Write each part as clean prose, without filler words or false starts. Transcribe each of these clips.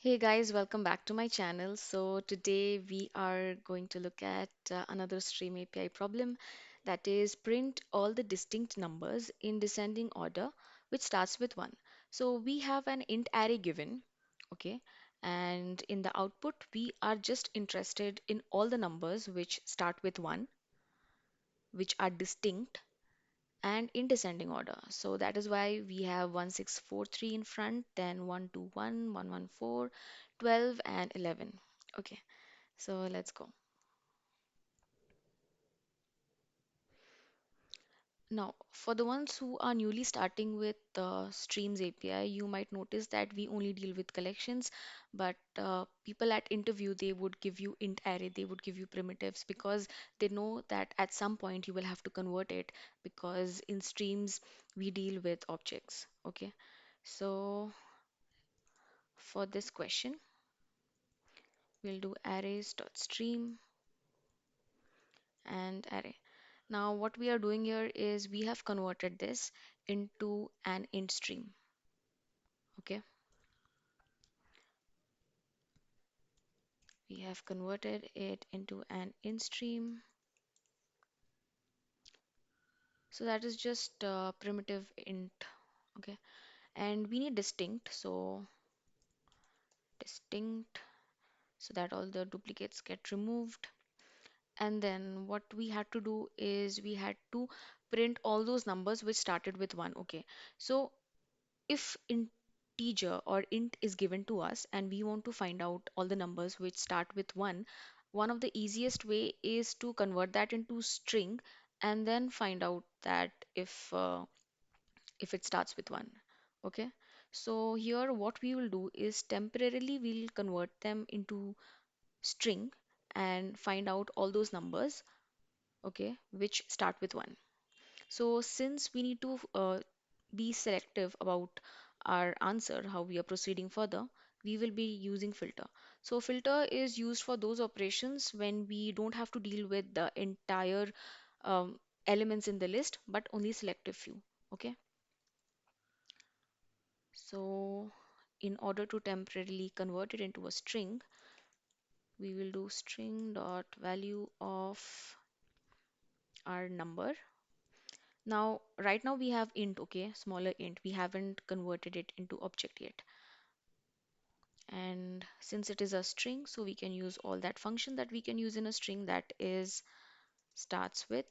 Hey guys, welcome back to my channel. So today we are going to look at another Stream API problem, that is print all the distinct numbers in descending order which starts with 1. So we have an int array given, okay, and in the output we are just interested in all the numbers which start with 1, which are distinct and in descending order. So that is why we have 1643 in front, then 121, 114, 12, and 11. Okay, so let's go. Now, for the ones who are newly starting with Streams API, you might notice that we only deal with collections, but people at interview, they would give you int array, they would give you primitives because they know that at some point you will have to convert it because in streams we deal with objects. Okay, so for this question, we'll do arrays.stream and array. Now, what we are doing here is we have converted this into an int stream. Okay, we have converted it into an int stream. So that is just primitive int. Okay, and we need distinct. So distinct so that all the duplicates get removed. And then what we had to do is we had to print all those numbers which started with 1. Okay, so if integer or int is given to us and we want to find out all the numbers which start with 1, one of the easiest way is to convert that into string and then find out that if it starts with 1. Okay, so here what we will do is temporarily we'll convert them into string and find out all those numbers, okay, which start with 1. So since we need to be selective about our answer, how we are proceeding further, we will be using filter. So filter is used for those operations when we don't have to deal with the entire elements in the list, but only selective few. Okay. So in order to temporarily convert it into a string, we will do string dot value of our number. Now, right now we have int, okay, smaller int. We haven't converted it into object yet. And since it is a string, so we can use all that function that we can use in a string that is starts with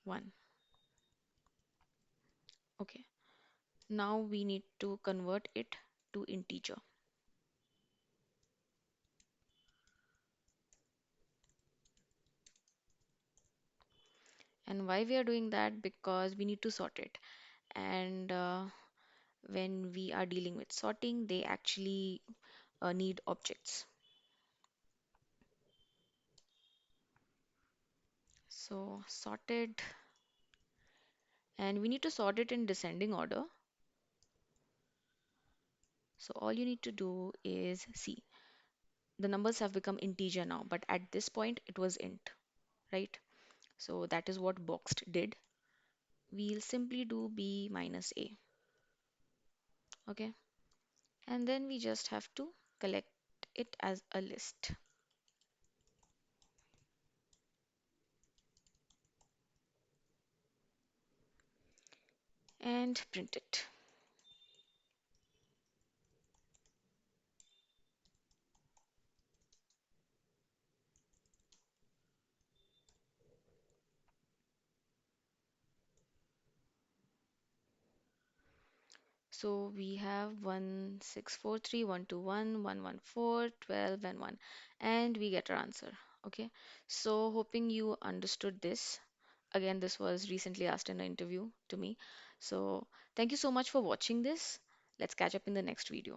1. Okay. Now we need to convert it to integer. And why we are doing that? Because we need to sort it. And when we are dealing with sorting, they actually need objects. So sorted, and we need to sort it in descending order. So all you need to do is see the numbers have become integer now, but at this point it was int, right? So that is what boxed did. We'll simply do b minus a, okay? And then we just have to collect it as a list and print it. So we have 1643, 121, 114, 12, and 1, and we get our answer. Okay, so hoping you understood this. Again, this was recently asked in an interview to me. So thank you so much for watching this. Let's catch up in the next video.